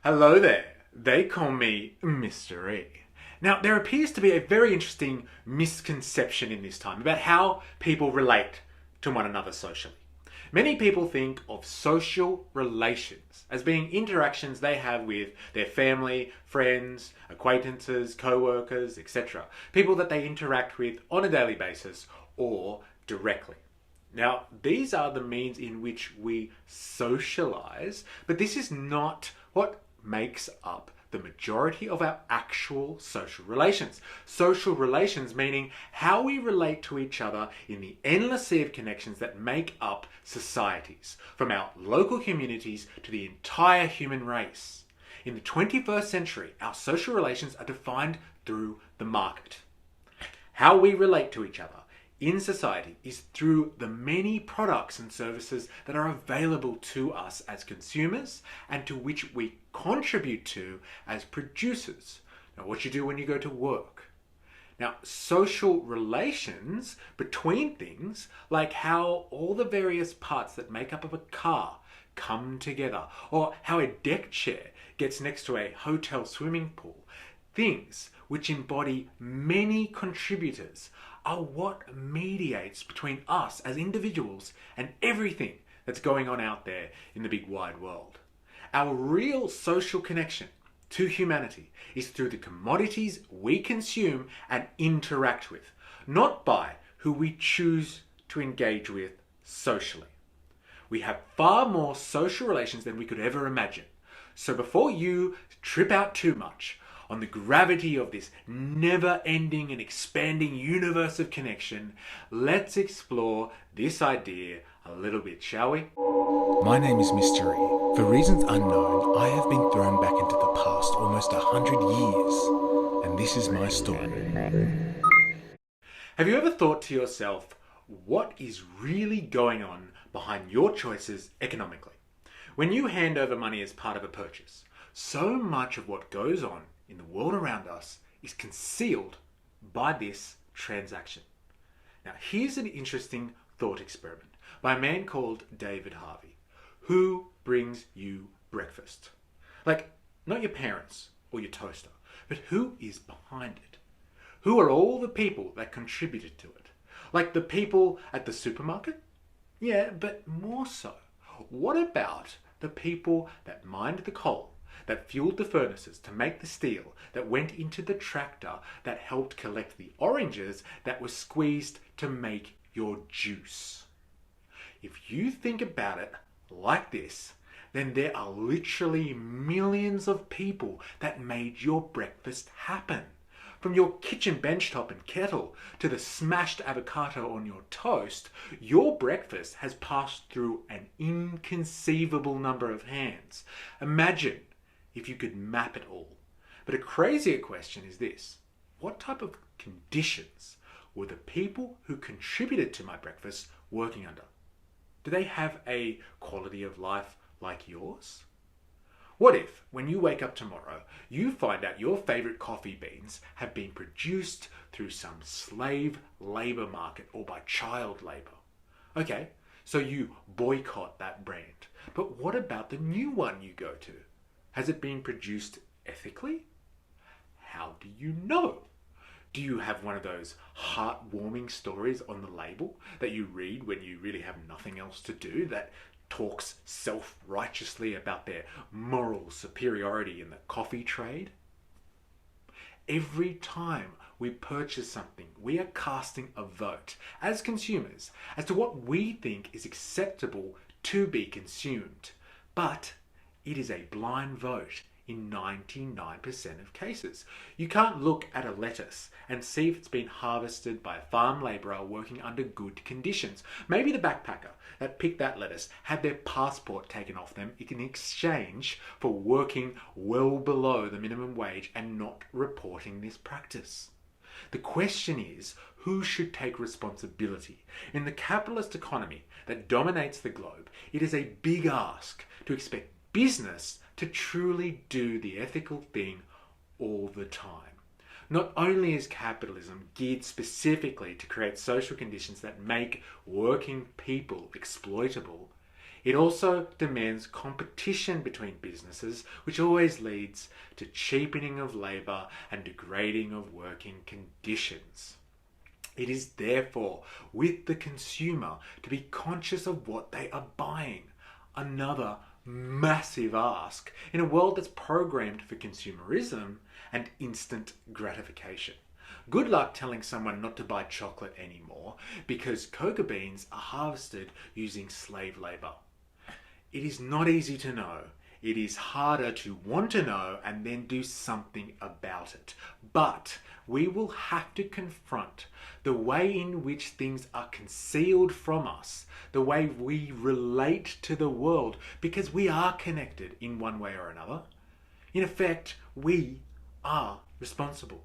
Hello there. They call me Mr. E. Now, there appears to be a very interesting misconception in this time about how people relate to one another socially. Many people think of social relations as being interactions they have with their family, friends, acquaintances, co-workers, etc. People that they interact with on a daily basis or directly. Now, these are the means in which we socialize, but this is not what makes up the majority of our actual social relations. Social relations meaning how we relate to each other in the endless sea of connections that make up societies, from our local communities to the entire human race. In the 21st century, our social relations are defined through the market. How we relate to each other in society is through the many products and services that are available to us as consumers and to which we contribute to as producers. Now, what you do when you go to work. Now, social relations between things, like how all the various parts that make up of a car come together, or how a deck chair gets next to a hotel swimming pool, things which embody many contributors are what mediates between us as individuals and everything that's going on out there in the big wide world. Our real social connection to humanity is through the commodities we consume and interact with, not by who we choose to engage with socially. We have far more social relations than we could ever imagine. So before you trip out too much on the gravity of this never-ending and expanding universe of connection, let's explore this idea a little bit, shall we? My name is Mystery. For reasons unknown, I have been thrown back into the past almost 100 years, and this is my story. Have you ever thought to yourself, what is really going on behind your choices economically? When you hand over money as part of a purchase, so much of what goes on in the world around us is concealed by this transaction. Now, here's an interesting thought experiment by a man called David Harvey. Who brings you breakfast? Like, not your parents or your toaster, but who is behind it? Who are all the people that contributed to it? Like the people at the supermarket? Yeah, but more so. What about the people that mined the coal, that fueled the furnaces to make the steel, that went into the tractor, that helped collect the oranges that were squeezed to make your juice? If you think about it like this, then there are literally millions of people that made your breakfast happen. From your kitchen benchtop and kettle to the smashed avocado on your toast, your breakfast has passed through an inconceivable number of hands. Imagine if you could map it all. But a crazier question is this: what type of conditions were the people who contributed to my breakfast working under? Do they have a quality of life like yours? What if, when you wake up tomorrow, you find out your favorite coffee beans have been produced through some slave labor market or by child labor? Okay, so you boycott that brand. But what about the new one you go to? Has it been produced ethically? How do you know? Do you have one of those heartwarming stories on the label that you read when you really have nothing else to do, that talks self-righteously about their moral superiority in the coffee trade? Every time we purchase something, we are casting a vote as consumers as to what we think is acceptable to be consumed. But it is a blind vote in 99% of cases. You can't look at a lettuce and see if it's been harvested by a farm labourer working under good conditions. Maybe the backpacker that picked that lettuce had their passport taken off them in exchange for working well below the minimum wage and not reporting this practice. The question is, who should take responsibility? In the capitalist economy that dominates the globe, it is a big ask to expect business to truly do the ethical thing all the time. Not only is capitalism geared specifically to create social conditions that make working people exploitable, It also demands competition between businesses, which always leads to cheapening of labour and degrading of working conditions. It is therefore with the consumer to be conscious of what they are buying. Another massive ask in a world that's programmed for consumerism and instant gratification. Good luck telling someone not to buy chocolate anymore because cocoa beans are harvested using slave labour. It is not easy to know. It is harder to want to know and then do something about it. But we will have to confront the way in which things are concealed from us, the way we relate to the world, because we are connected in one way or another. In effect, we are responsible.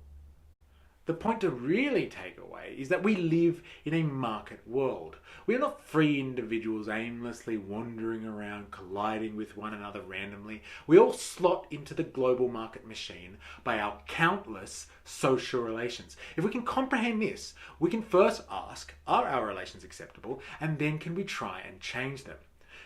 The point to really take away is that we live in a market world. We are not free individuals aimlessly wandering around, colliding with one another randomly. We all slot into the global market machine by our countless social relations. If we can comprehend this, we can first ask, are our relations acceptable? And then can we try and change them?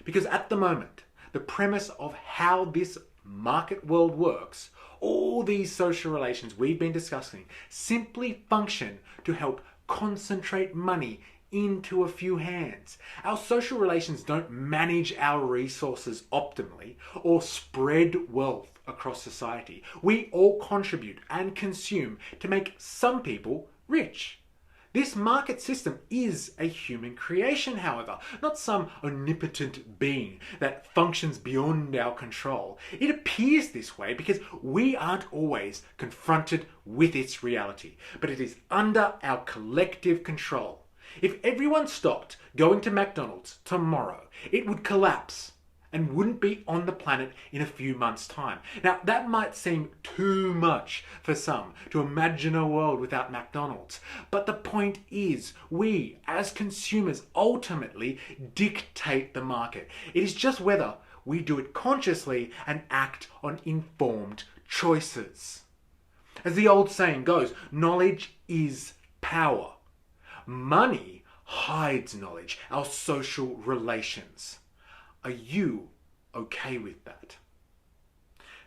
Because at the moment, the premise of how this market world works, all these social relations we've been discussing simply function to help concentrate money into a few hands. Our social relations don't manage our resources optimally or spread wealth across society. We all contribute and consume to make some people rich. This market system is a human creation, however, not some omnipotent being that functions beyond our control. It appears this way because we aren't always confronted with its reality, but it is under our collective control. If everyone stopped going to McDonald's tomorrow, it would collapse and wouldn't be on the planet in a few months' time. Now, that might seem too much for some to imagine a world without McDonald's, but the point is, we, as consumers, ultimately dictate the market. It is just whether we do it consciously and act on informed choices. As the old saying goes, knowledge is power. Money hides knowledge, our social relations. Are you okay with that?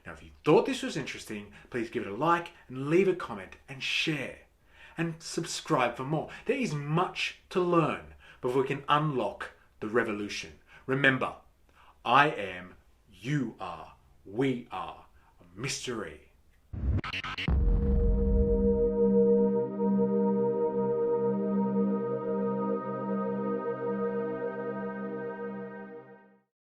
Now, if you thought this was interesting, please give it a like and leave a comment and share. And subscribe for more. There is much to learn before we can unlock the revolution. Remember, I am, you are, we are a mystery.